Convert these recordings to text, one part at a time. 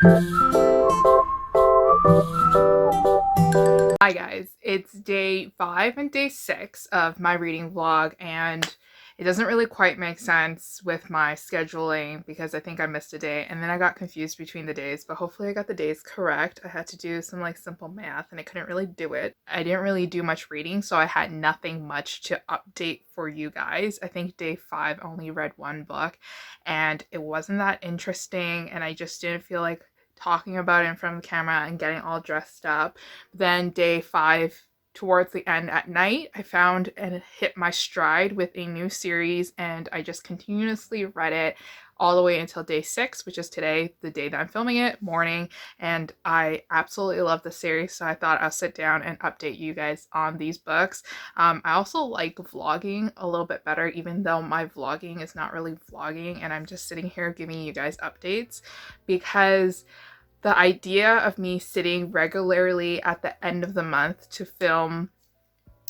Hi guys, it's day 5 and day 6 of my reading vlog, and it doesn't really quite make sense with my scheduling because I think I missed a day and then I got confused between the days, but hopefully I got the days correct. I had to do some like simple math and I couldn't really do it. I didn't really do much reading, so I had nothing much to update for you guys. I think day 5 only read one book and it wasn't that interesting, and I just didn't feel like talking about it in front of the camera and getting all dressed up. Then day 5, towards the end at night, I found and hit my stride with a new series, and I just continuously read it all the way until day 6, which is today, the day that I'm filming it, morning, and I absolutely love the series, so I thought I'll sit down and update you guys on these books. I also like vlogging a little bit better, even though my vlogging is not really vlogging and I'm just sitting here giving you guys updates, because the idea of me sitting regularly at the end of the month to film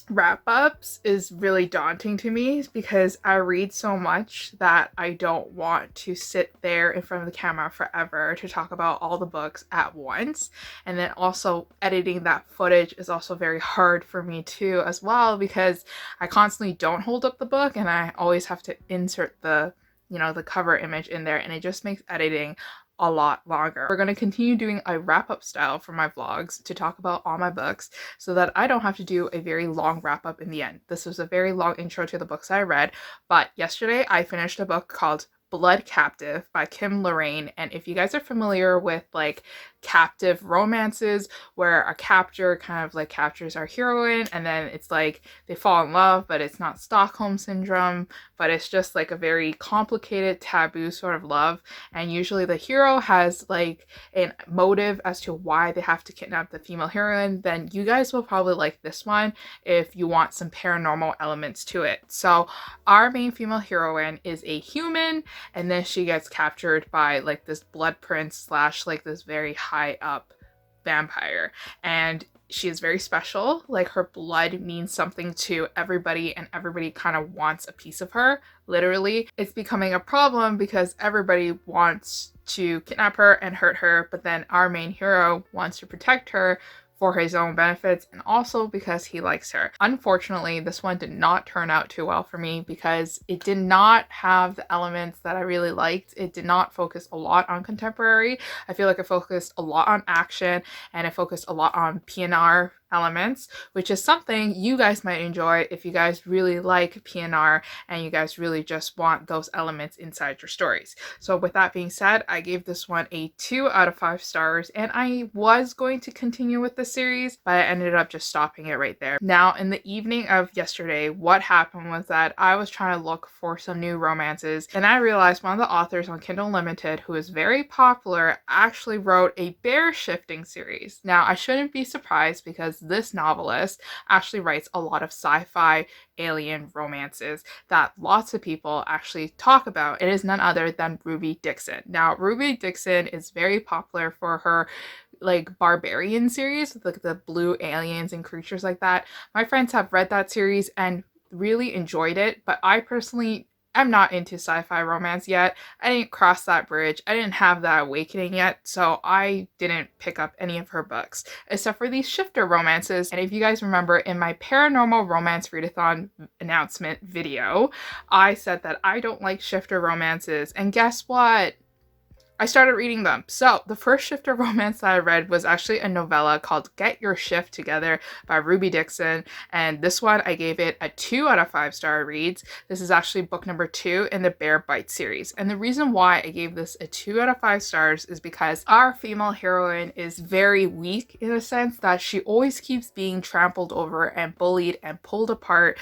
wrap-ups is really daunting to me, because I read so much that I don't want to sit there in front of the camera forever to talk about all the books at once. And then also editing that footage is also very hard for me too as well, because I constantly don't hold up the book and I always have to insert the the cover image in there, and it just makes editing a lot longer. We're going to continue doing a wrap-up style for my vlogs to talk about all my books so that I don't have to do a very long wrap-up in the end. This was a very long intro to the books I read, but yesterday I finished a book called Blood Captive by Kim Lorraine, and if you guys are familiar with like captive romances where a captor kind of like captures our heroine and then it's like they fall in love, but it's not Stockholm syndrome, but it's just like a very complicated taboo sort of love, and usually the hero has like a motive as to why they have to kidnap the female heroine, then you guys will probably like this one if you want some paranormal elements to it. So our main female heroine is a human, and then she gets captured by like this blood prince slash like this very high up vampire, and she is very special. Like, her blood means something to everybody and everybody kind of wants a piece of her. Literally, it's becoming a problem because everybody wants to kidnap her and hurt her, but then our main hero wants to protect her for his own benefits and also because he likes her. Unfortunately, this one did not turn out too well for me because it did not have the elements that I really liked. It did not focus a lot on contemporary. I feel like it focused a lot on action and it focused a lot on PNR elements, which is something you guys might enjoy if you guys really like PNR and you guys really just want those elements inside your stories. So with that being said, I gave this one a 2 out of 5 stars, and I was going to continue with the series, but I ended up just stopping it right there. Now, in the evening of yesterday, what happened was that I was trying to look for some new romances, and I realized one of the authors on Kindle Unlimited, who is very popular, actually wrote a bear shifting series. Now, I shouldn't be surprised because this novelist actually writes a lot of sci-fi alien romances that lots of people actually talk about. It is none other than Ruby Dixon. Now, Ruby Dixon is very popular for her like barbarian series with like the blue aliens and creatures like that. My friends have read that series and really enjoyed it, but I personally I'm not into sci-fi romance yet. I didn't cross that bridge. I didn't have that awakening yet, so I didn't pick up any of her books, except for these shifter romances. And if you guys remember in my Paranormal Romance Readathon announcement video, I said that I don't like shifter romances, and guess what? I started reading them. So the first shifter romance that I read was actually a novella called Get Your Shift Together by Ruby Dixon, and this one I gave it a 2 out of 5 star reads. This is actually book number 2 in the Bear Bite series, and the reason why I gave this a 2 out of 5 stars is because our female heroine is very weak in a sense that she always keeps being trampled over and bullied and pulled apart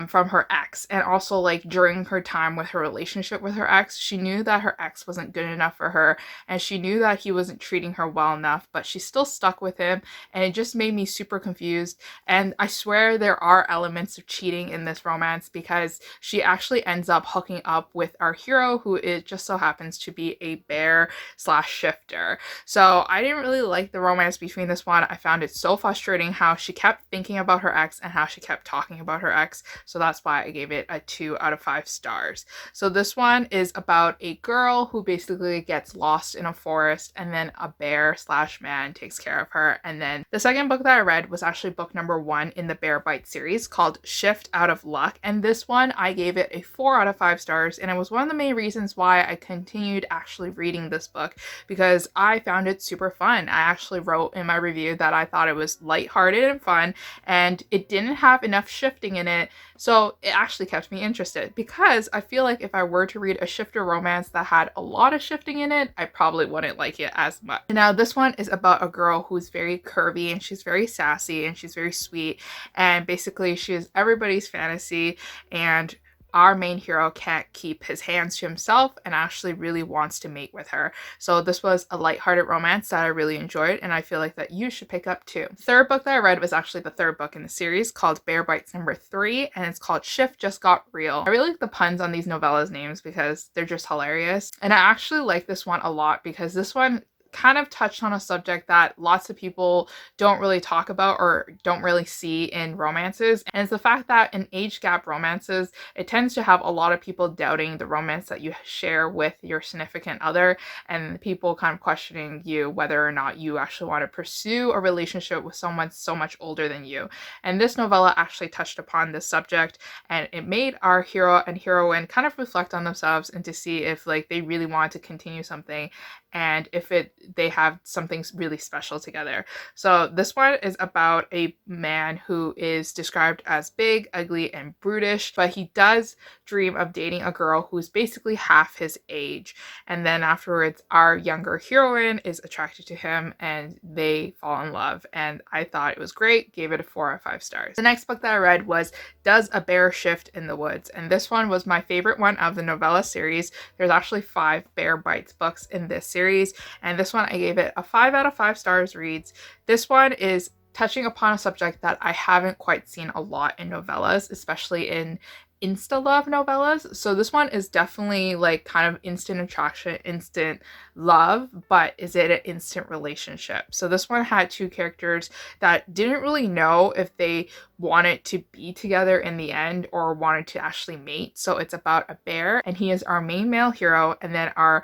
from her ex. And also, like, during her time with her relationship with her ex, she knew that her ex wasn't good enough for her, and she knew that he wasn't treating her well enough, but she still stuck with him, and it just made me super confused. And I swear there are elements of cheating in this romance, because she actually ends up hooking up with our hero, who it just so happens to be a bear slash shifter. So I didn't really like the romance between this one. I found it so frustrating how she kept thinking about her ex and how she kept talking about her ex. so that's why I gave it a 2 out of 5 stars. So this one is about a girl who basically gets lost in a forest, and then a bear slash man takes care of her. And then the second book that I read was actually book number 1 in the Bear Bite series, called Shift Out of Luck, and this one I gave it a 4 out of 5 stars, and it was one of the main reasons why I continued actually reading this book, because I found it super fun. I actually wrote in my review that I thought it was lighthearted and fun, and it didn't have enough shifting in it, so it actually kept me interested, because I feel like if I were to read a shifter romance that had a lot of shifting in it, I probably wouldn't like it as much. Now this one is about a girl who's very curvy, and she's very sassy, and she's very sweet, and basically she is everybody's fantasy, and our main hero can't keep his hands to himself and actually really wants to mate with her. So this was a lighthearted romance that I really enjoyed, and I feel like that you should pick up too. The third book that I read was actually the third book in the series, called Bear Bites number 3, and it's called Shift Just Got Real. I really like the puns on these novellas names because they're just hilarious, and I actually like this one a lot because this one kind of touched on a subject that lots of people don't really talk about or don't really see in romances, and it's the fact that in age gap romances, it tends to have a lot of people doubting the romance that you share with your significant other, and people kind of questioning you whether or not you actually want to pursue a relationship with someone so much older than you. And this novella actually touched upon this subject, and it made our hero and heroine kind of reflect on themselves and to see if like they really want to continue something, and if they have something really special together. So this one is about a man who is described as big, ugly, and brutish, but he does dream of dating a girl who's basically half his age. And then afterwards, our younger heroine is attracted to him and they fall in love. And I thought it was great, gave it a 4 out of 5 stars. The next book that I read was Does a Bear Shift in the Woods? And this one was my favorite one of the novella series. There's actually 5 Bear Bites books in this series, and this one I gave it a 5 out of 5 stars reads. This one is touching upon a subject that I haven't quite seen a lot in novellas, especially in insta love novellas. So this one is definitely like kind of instant attraction, instant love, but is it an instant relationship? So this one had 2 characters that didn't really know if they wanted to be together in the end or wanted to actually mate. So it's about a bear, and he is our main male hero, and then our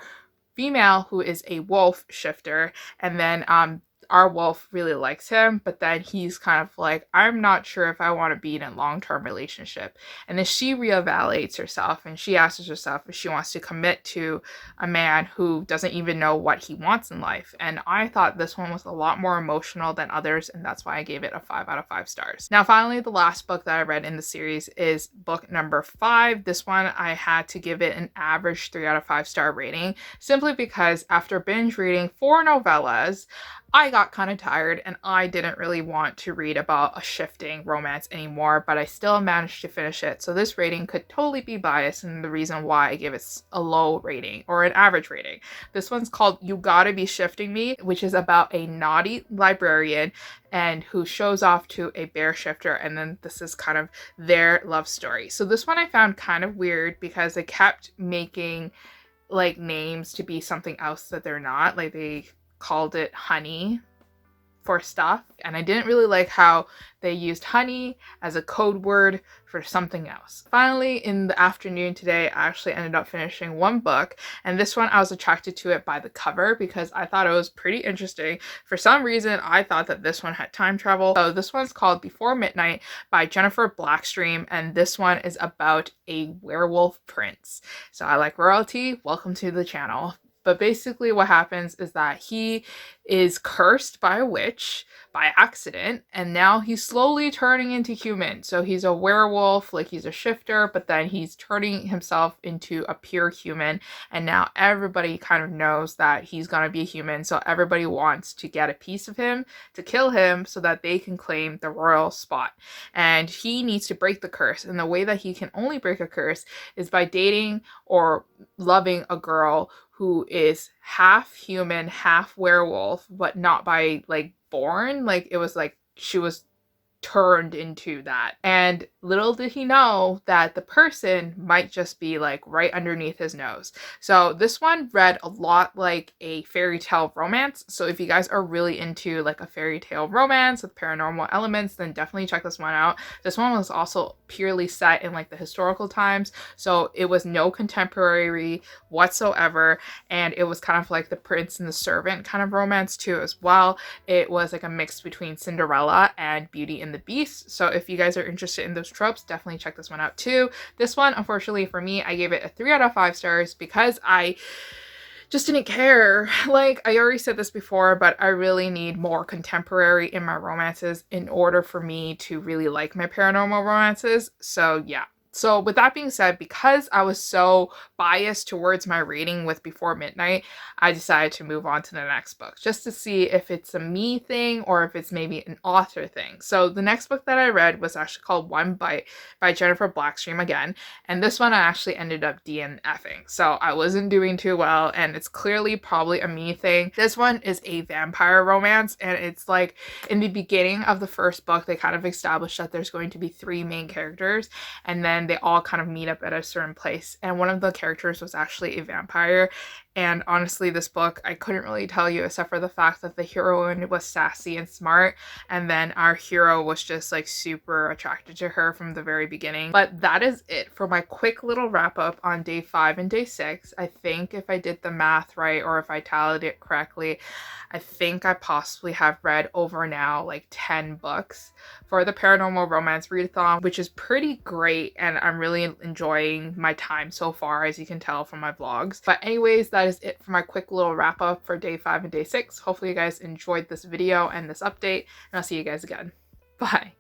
female who is a wolf shifter, and then our wolf really likes him, but then he's kind of like, I'm not sure if I want to be in a long-term relationship. And then she reevaluates herself and she asks herself if she wants to commit to a man who doesn't even know what he wants in life. And I thought this one was a lot more emotional than others, and that's why I gave it a 5 out of 5 stars. Now finally, the last book that I read in the series is book number 5. This one I had to give it an average 3 out of 5 star rating, simply because after binge reading 4 novellas, I got kind of tired and I didn't really want to read about a shifting romance anymore, but I still managed to finish it. So this rating could totally be biased, and the reason why I give it a low rating or an average rating. This one's called You Gotta Be Shifting Me, which is about a naughty librarian and who shows off to a bear shifter, and then this is kind of their love story. So this one I found kind of weird because they kept making like names to be something else that they're not. Like they called it honey for stuff, and I didn't really like how they used honey as a code word for something else. Finally, in the afternoon today, I actually ended up finishing one book, and this one I was attracted to it by the cover because I thought it was pretty interesting. For some reason, I thought that this one had time travel. So this one's called Before Midnight by Jennifer Blackstream, and this one is about a werewolf prince. So I like royalty, welcome to the channel. But basically what happens is that he is cursed by a witch by accident, and now he's slowly turning into human. So he's a werewolf, like he's a shifter, but then he's turning himself into a pure human, and now everybody kind of knows that he's gonna be a human, so everybody wants to get a piece of him to kill him so that they can claim the royal spot. And he needs to break the curse, and the way that he can only break a curse is by dating or loving a girl who is half human, half werewolf, but not by like born. Like it was like she was turned into that. And little did he know that the person might just be like right underneath his nose. So this one read a lot like a fairy tale romance. So if you guys are really into like a fairy tale romance with paranormal elements, then definitely check this one out. This one was also purely set in like the historical times. So it was no contemporary whatsoever. And it was kind of like the prince and the servant kind of romance too as well. It was like a mix between Cinderella and Beauty and the Beast. So if you guys are interested in those tropes, definitely check this one out too. This one, unfortunately for me, I gave it a 3 out of 5 stars because I just didn't care. Like, I already said this before, but I really need more contemporary in my romances in order for me to really like my paranormal romances. So yeah. So with that being said, because I was so biased towards my reading with Before Midnight, I decided to move on to the next book just to see if it's a me thing or if it's maybe an author thing. So the next book that I read was actually called One Bite by Jennifer Blackstream again. And this one I actually ended up DNFing. So I wasn't doing too well, and it's clearly probably a me thing. This one is a vampire romance, and it's like in the beginning of the first book, they kind of established that there's going to be 3 main characters, and then they all kind of meet up at a certain place. And one of the characters was actually a vampire. And honestly, this book, I couldn't really tell you except for the fact that the heroine was sassy and smart. And then our hero was just like super attracted to her from the very beginning. But that is it for my quick little wrap up on day 5 and day 6. I think if I did the math right, or if I tallied it correctly, I think I possibly have read over now like 10 books for the Paranormal Romance Readathon, which is pretty great. And I'm really enjoying my time so far, as you can tell from my vlogs. But anyways, that is it for my quick little wrap up for day 5 and day 6. Hopefully you guys enjoyed this video and this update, and I'll see you guys again. Bye.